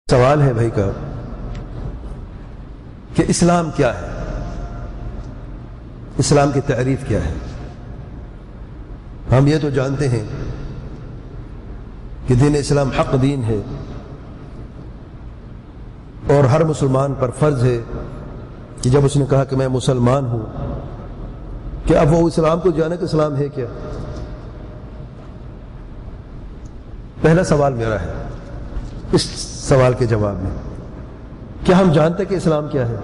سوال ہے بھائی کا کہ اسلام کیا ہے، اسلام کی تعریف کیا ہے؟ ہم یہ تو جانتے ہیں کہ دین اسلام حق دین ہے اور ہر مسلمان پر فرض ہے کہ جب اس نے کہا کہ میں مسلمان ہوں کہ اب وہ اسلام کو جانے کہ اسلام ہے کیا؟ پہلا سوال میرا ہے اس سوال کے جواب میں، کیا ہم جانتے ہیں کہ اسلام کیا ہے؟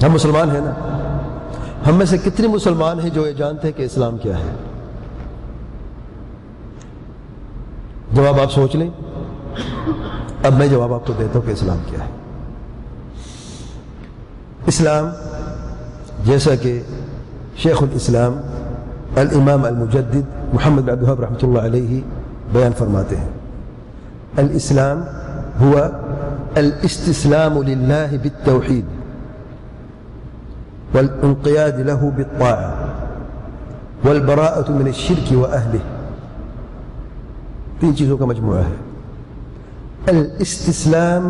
ہم مسلمان ہیں نا، ہم میں سے کتنے مسلمان ہیں جو یہ جانتے ہیں کہ اسلام کیا ہے؟ جواب آپ سوچ لیں، اب میں جواب آپ کو دیتا ہوں کہ اسلام کیا ہے۔ اسلام جیسا کہ شیخ الاسلام الامام المجدد محمد بن عبد الوهاب رحمۃ اللہ علیہ بیان فرماتے ہیں، الاسلام هو الاستسلام لله بالتوحيد والانقياد له بالطاعة والبراءة من الشرك وأهله۔ تین چیزوں کا مجموعہ ہے۔ الاستسلام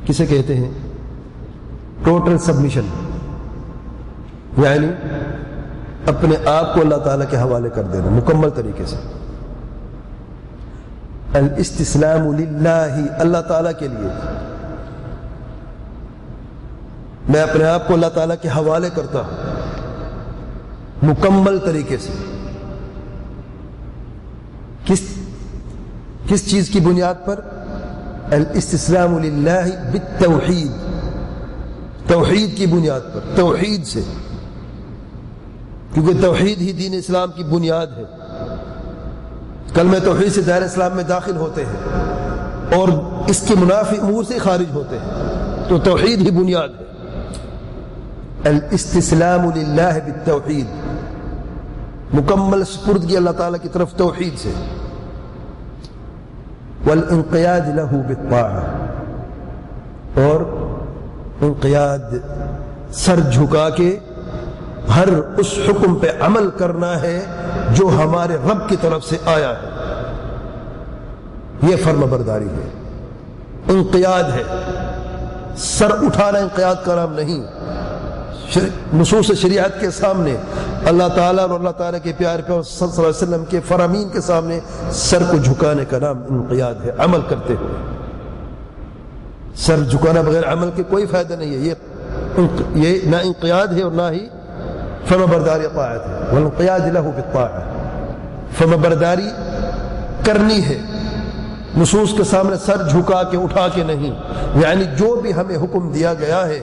کسے کہتے ہیں؟ ٹوٹل سبمیشن، یعنی اپنے آپ کو اللہ تعالیٰ کے حوالے کر دینا مکمل طریقے سے۔ الاستسلام للہ، اللہ تعالیٰ کے لیے میں اپنے آپ کو اللہ تعالیٰ کے حوالے کرتا ہوں مکمل طریقے سے۔ کس چیز کی بنیاد پر؟ الاستسلام للہ بالتوحید، توحید کی بنیاد پر، توحید سے، کیونکہ توحید ہی دین اسلام کی بنیاد ہے۔ کلمہ توحید سے دائرہ اسلام میں داخل ہوتے ہیں اور اس کے منافی امور سے خارج ہوتے ہیں، تو توحید ہی بنیاد ہے۔ الاستسلام للہ بالتوحید، مکمل سپردگی اللہ تعالیٰ کی طرف توحید سے۔ والانقیاد له بالطاعہ، اور انقیاد سر جھکا کے ہر اس حکم پہ عمل کرنا ہے جو ہمارے رب کی طرف سے آیا ہے، یہ فرما برداری ہے، انقیاد ہے۔ سر اٹھانا انقیاد کا نام نہیں۔ نصوص شریعت کے سامنے اللہ تعالیٰ اور اللہ تعالیٰ کے پیارے پیغمبر صلی اللہ علیہ وسلم کے فرامین کے سامنے سر کو جھکانے کا نام انقیاد ہے، عمل کرتے ہوئے۔ سر جھکانا بغیر عمل کے کوئی فائدہ نہیں ہے، یہ نہ انقیاد ہے اور نہ ہی فرما برداری طاعت ہے۔ والانقیاد له بالطاعہ، فرما برداری کرنی ہے، نصوص کے سامنے سر جھکا کے اٹھا کے نہیں، یعنی جو بھی ہمیں حکم دیا گیا ہے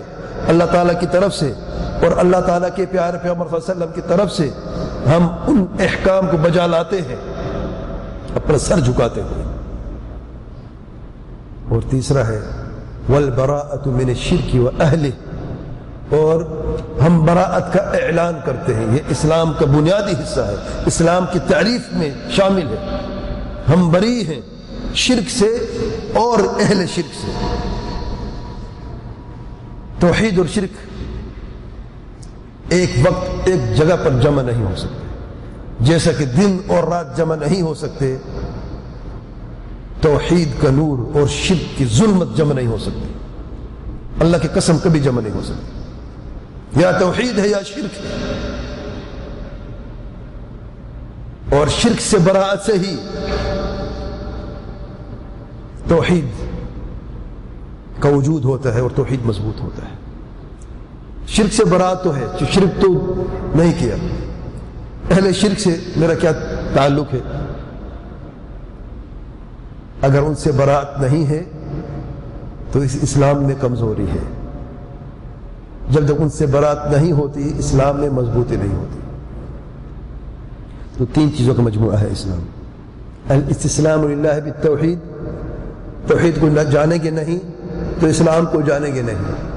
اللہ تعالیٰ کی طرف سے اور اللہ تعالیٰ کے پیارے پیغمبر صلی اللہ علیہ وسلم کی طرف سے، ہم ان احکام کو بجا لاتے ہیں اپنا سر جھکاتے ہوئے۔ اور تیسرا ہے والبراءۃ من الشرک وأہلہ، اور ہم براءت کا اعلان کرتے ہیں، یہ اسلام کا بنیادی حصہ ہے، اسلام کی تعریف میں شامل ہے۔ ہم بری ہیں شرک سے اور اہل شرک سے۔ توحید اور شرک ایک وقت ایک جگہ پر جمع نہیں ہو سکتے، جیسا کہ دن اور رات جمع نہیں ہو سکتے، توحید کا نور اور شرک کی ظلمت جمع نہیں ہو سکتی۔ اللہ کی قسم کبھی جمع نہیں ہو سکتی، یا توحید ہے یا شرک ہے، اور شرک سے براءت سے ہی توحید کا وجود ہوتا ہے اور توحید مضبوط ہوتا ہے۔ شرک سے برات تو ہے، شرک تو نہیں کیا، اہل شرک سے میرا کیا تعلق ہے؟ اگر ان سے برات نہیں ہے تو اس اسلام میں کمزوری ہے، جب تک ان سے برات نہیں ہوتی اسلام میں مضبوطی نہیں ہوتی۔ تو تین چیزوں کا مجموعہ ہے اسلام۔ الاستسلام للہ بالتوحید، توحید کو نہ جانیں گے نہیں تو اسلام کو جانیں گے نہیں۔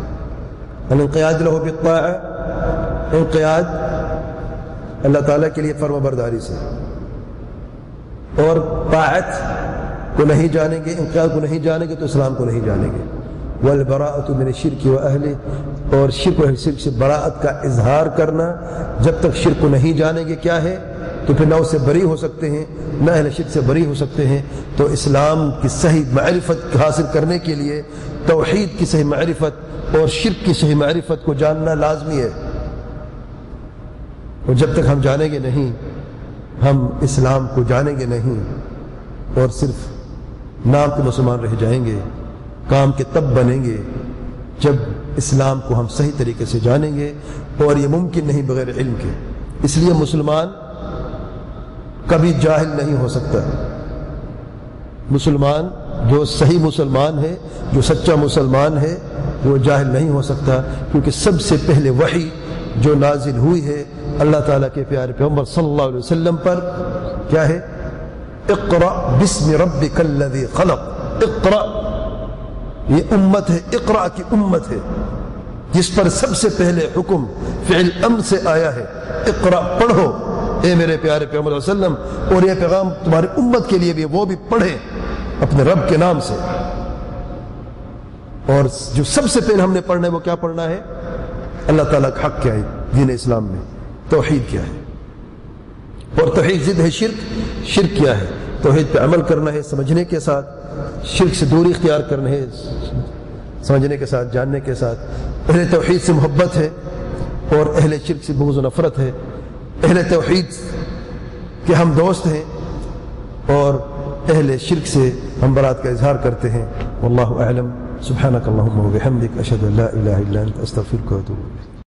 الانقیاد له بالطاعہ، انقیاد اللہ تعالیٰ کے لیے فرما برداری سے، اور طاعت کو نہیں جانیں گے، انقیاد کو نہیں جانیں گے تو اسلام کو نہیں جانیں گے۔ والبراءۃ من الشرک وأہلہ، اور شرک و شرک سے براءت کا اظہار کرنا، جب تک شرک کو نہیں جانیں گے کیا ہے، تو پھر نہ اس سے بری ہو سکتے ہیں نہ اہل شرک سے بری ہو سکتے ہیں. تو اسلام کی صحیح معرفت حاصل کرنے کے لیے توحید کی صحیح معرفت اور شرک کی صحیح معرفت کو جاننا لازمی ہے. اور جب تک ہم جانیں گے نہیں، ہم اسلام کو جانیں گے نہیں اور صرف نام کے مسلمان رہ جائیں گے. کام کے تب بنیں گے جب اسلام کو ہم صحیح طریقے سے جانیں گے، اور یہ ممکن نہیں بغیر علم کے. اس لیے مسلمان کبھی جاہل نہیں ہو سکتا. مسلمان جو صحیح مسلمان ہے، جو سچا مسلمان ہے، وہ جاہل نہیں ہو سکتا، کیونکہ سب سے پہلے وحی جو نازل ہوئی ہے اللہ تعالیٰ کے پیارے پیغمبر صلی اللہ علیہ وسلم پر کیا ہے؟ اقرأ بسم ربک الذی خلق. اقرأ، یہ امت ہے، اقرأ کی امت ہے جس پر سب سے پہلے حکم فعل امر سے آیا ہے. اقرأ، پڑھو اے میرے پیارے پیغمبر صلی اللہ علیہ وسلم، اور یہ پیغام تمہاری امت کے لیے بھی، وہ بھی پڑھیں اپنے رب کے نام سے. اور جو سب سے پہلے ہم نے پڑھنا ہے وہ کیا پڑھنا ہے؟ اللہ تعالیٰ کا حق کیا ہے دین اسلام میں، توحید کیا ہے. اور توحید ضد ہے شرک. شرک کیا ہے؟ توحید پہ عمل کرنا ہے سمجھنے کے ساتھ، شرک سے دوری اختیار کرنا ہے سمجھنے کے ساتھ، جاننے کے ساتھ. اہل توحید سے محبت ہے اور اہل شرک سے بغض و نفرت ہے. اہل توحید کے ہم دوست ہیں اور اہل شرک سے ہم برات کا اظہار کرتے ہیں. واللہ اعلم. سبحانک اللہم و بحمدک، اشہد ان لا الہ الا انت، استغفرک و اتوب الیک.